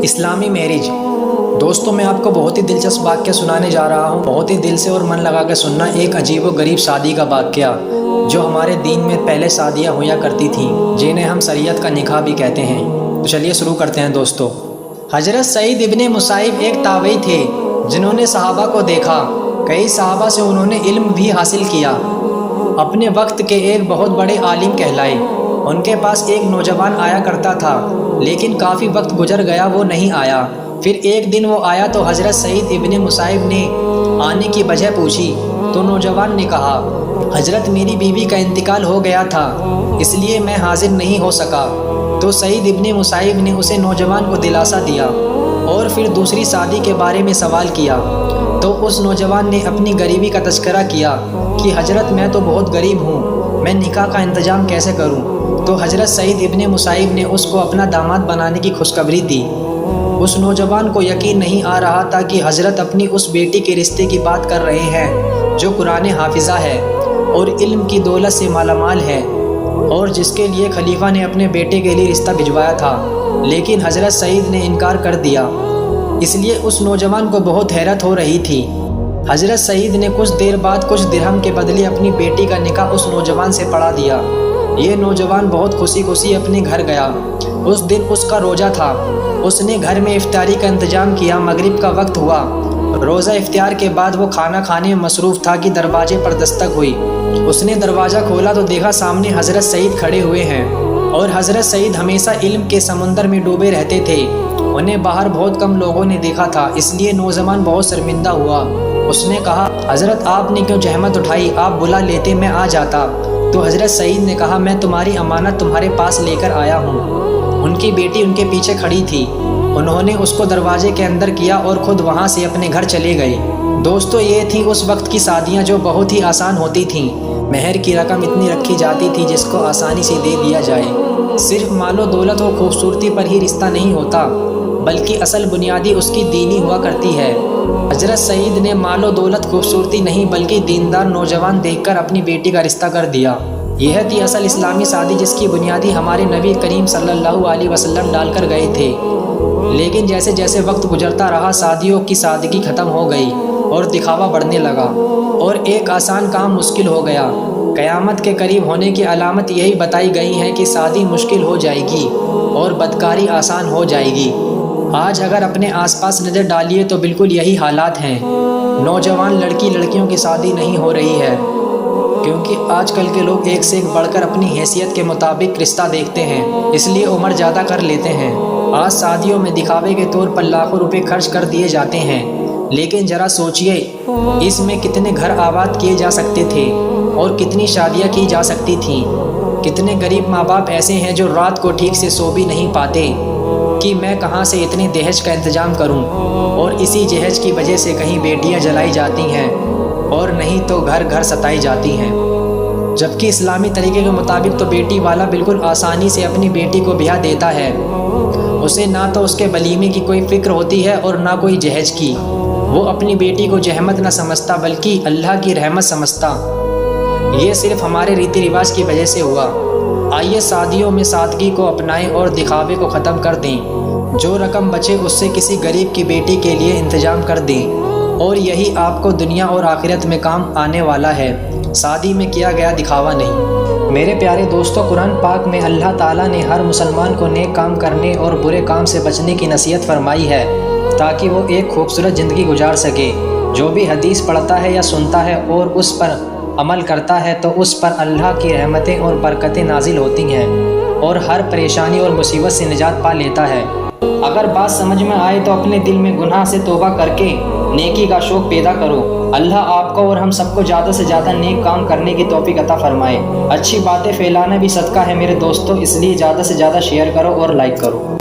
اسلامی میرج۔ دوستوں میں آپ کو بہت ہی دلچسپ واقعہ سنانے جا رہا ہوں۔ بہت ہی دل سے اور من لگا کے سننا۔ ایک عجیب و غریب شادی کا واقعہ جو ہمارے دین میں پہلے شادیاں ہویا کرتی تھیں، جنہیں ہم شریعت کا نکاح بھی کہتے ہیں۔ تو چلیے شروع کرتے ہیں دوستو۔ حضرت سعید ابن مسیب ایک تابعی تھے جنہوں نے صحابہ کو دیکھا۔ کئی صحابہ سے انہوں نے علم بھی حاصل کیا۔ اپنے وقت کے ایک بہت بڑے عالم کہلائے۔ ان کے پاس ایک نوجوان آیا کرتا تھا، لیکن کافی وقت گزر گیا وہ نہیں آیا۔ پھر ایک دن وہ آیا تو حضرت سعید ابن مسیب نے آنے کی وجہ پوچھی تو نوجوان نے کہا، حضرت میری بیوی کا انتقال ہو گیا تھا، اس لیے میں حاضر نہیں ہو سکا۔ تو سعید ابن مسیب نے اسے نوجوان کو دلاسا دیا اور پھر دوسری شادی کے بارے میں سوال کیا تو اس نوجوان نے اپنی غریبی کا تذکرہ کیا کہ حضرت میں تو بہت غریب ہوں، میں نکاح کا انتظام کیسے کروں؟ تو حضرت سعید ابن مسیب نے اس کو اپنا داماد بنانے کی خوشخبری دی۔ اس نوجوان کو یقین نہیں آ رہا تھا کہ حضرت اپنی اس بیٹی کے رشتے کی بات کر رہے ہیں جو قرآن حافظہ ہے اور علم کی دولت سے مالا مال ہے، اور جس کے لیے خلیفہ نے اپنے بیٹے کے لیے رشتہ بھجوایا تھا، لیکن حضرت سعید نے انکار کر دیا۔ اس لیے اس نوجوان کو بہت حیرت ہو رہی تھی۔ حضرت سعید نے کچھ دیر بعد کچھ درہم کے بدلے اپنی بیٹی کا نکاح اس نوجوان سے پڑھا دیا۔ یہ نوجوان بہت خوشی اپنے گھر گیا۔ اس دن اس کا روزہ تھا۔ اس نے گھر میں افطاری کا انتظام کیا۔ مغرب کا وقت ہوا۔ روزہ افطار کے بعد وہ کھانا کھانے میں مصروف تھا کہ دروازے پر دستک ہوئی۔ اس نے دروازہ کھولا تو دیکھا سامنے حضرت سعید کھڑے ہوئے ہیں، اور حضرت سعید ہمیشہ علم کے سمندر میں ڈوبے رہتے تھے۔ انہیں باہر بہت کم لوگوں نے دیکھا تھا، اس لیے نوجوان بہت شرمندہ ہوا۔ اس نے کہا، حضرت آپ نے کیوں زحمت اٹھائی؟ آپ بلا لیتے میں آ جاتا۔ تو حضرت سعید نے کہا، میں تمہاری امانت تمہارے پاس لے کر آیا ہوں۔ ان کی بیٹی ان کے پیچھے کھڑی تھی۔ انہوں نے اس کو دروازے کے اندر کیا اور خود وہاں سے اپنے گھر چلے گئے۔ دوستو، یہ تھی اس وقت کی شادیاں جو بہت ہی آسان ہوتی تھیں۔ مہر کی رقم اتنی رکھی جاتی تھی جس کو آسانی سے دے دیا جائے۔ صرف مال و دولت و خوبصورتی پر ہی رشتہ نہیں ہوتا، بلکہ اصل بنیادی اس کی دینی ہوا کرتی ہے۔ حضرت سعید نے مال و دولت خوبصورتی نہیں بلکہ دیندار نوجوان دیکھ کر اپنی بیٹی کا رشتہ کر دیا۔ یہ تھی اصل اسلامی شادی جس کی بنیادی ہمارے نبی کریم صلی اللہ علیہ وسلم ڈال کر گئے تھے۔ لیکن جیسے جیسے وقت گزرتا رہا، شادیوں کی سادگی ختم ہو گئی اور دکھاوا بڑھنے لگا، اور ایک آسان کام مشکل ہو گیا۔ قیامت کے قریب ہونے کی علامت یہی بتائی گئی ہے کہ شادی مشکل ہو جائے گی اور بدکاری آسان ہو جائے گی۔ آج اگر اپنے آس پاس نظر ڈالیے تو بالکل یہی حالات ہیں۔ نوجوان لڑکیوں کی شادی نہیں ہو رہی ہے، کیونکہ آج کل کے لوگ ایک سے ایک بڑھ کر اپنی حیثیت کے مطابق رشتہ دیکھتے ہیں، اس لیے عمر زیادہ کر لیتے ہیں۔ آج شادیوں میں دکھاوے کے طور پر لاکھوں روپے خرچ کر دیے جاتے ہیں، لیکن ذرا سوچئے اس میں کتنے گھر آباد کیے جا سکتے تھے اور کتنی شادیاں کی جا سکتی تھیں۔ کتنے غریب ماں باپ ایسے ہیں جو رات کو ٹھیک سے سو بھی نہیں پاتے کہ میں کہاں سے اتنے دہیج کا انتظام کروں، اور اسی جہیز کی وجہ سے کہیں بیٹیاں جلائی جاتی ہیں اور نہیں تو گھر گھر ستائی جاتی ہیں۔ جبکہ اسلامی طریقے کے مطابق تو بیٹی والا بالکل آسانی سے اپنی بیٹی کو بیاہ دیتا ہے۔ اسے نہ تو اس کے ولیمے کی کوئی فکر ہوتی ہے اور نہ کوئی جہیز کی۔ وہ اپنی بیٹی کو زحمت نہ سمجھتا بلکہ اللہ کی رحمت سمجھتا۔ یہ صرف ہمارے ریتی رواج کی وجہ سے ہوا۔ آئیے شادیوں میں سادگی کو اپنائیں اور دکھاوے کو ختم کر دیں۔ جو رقم بچے اس سے کسی غریب کی بیٹی کے لیے انتظام کر دیں، اور یہی آپ کو دنیا اور آخرت میں کام آنے والا ہے۔ شادی میں کیا گیا دکھاوا نہیں۔ میرے پیارے دوستو، قرآن پاک میں اللہ تعالیٰ نے ہر مسلمان کو نیک کام کرنے اور برے کام سے بچنے کی نصیحت فرمائی ہے تاکہ وہ ایک خوبصورت زندگی گزار سکے۔ جو بھی حدیث پڑھتا ہے یا سنتا ہے اور اس پر عمل کرتا ہے تو اس پر اللہ کی رحمتیں اور برکتیں نازل ہوتی ہیں، اور ہر پریشانی اور مصیبت سے نجات پا لیتا ہے۔ اگر بات سمجھ میں آئے تو اپنے دل میں گناہ سے توبہ کر کے نیکی کا شوق پیدا کرو۔ اللہ آپ کو اور ہم سب کو زیادہ سے زیادہ نیک کام کرنے کی توفیق عطا فرمائے۔ اچھی باتیں پھیلانا بھی صدقہ ہے میرے دوستو، اس لیے زیادہ سے زیادہ شیئر کرو اور لائک کرو۔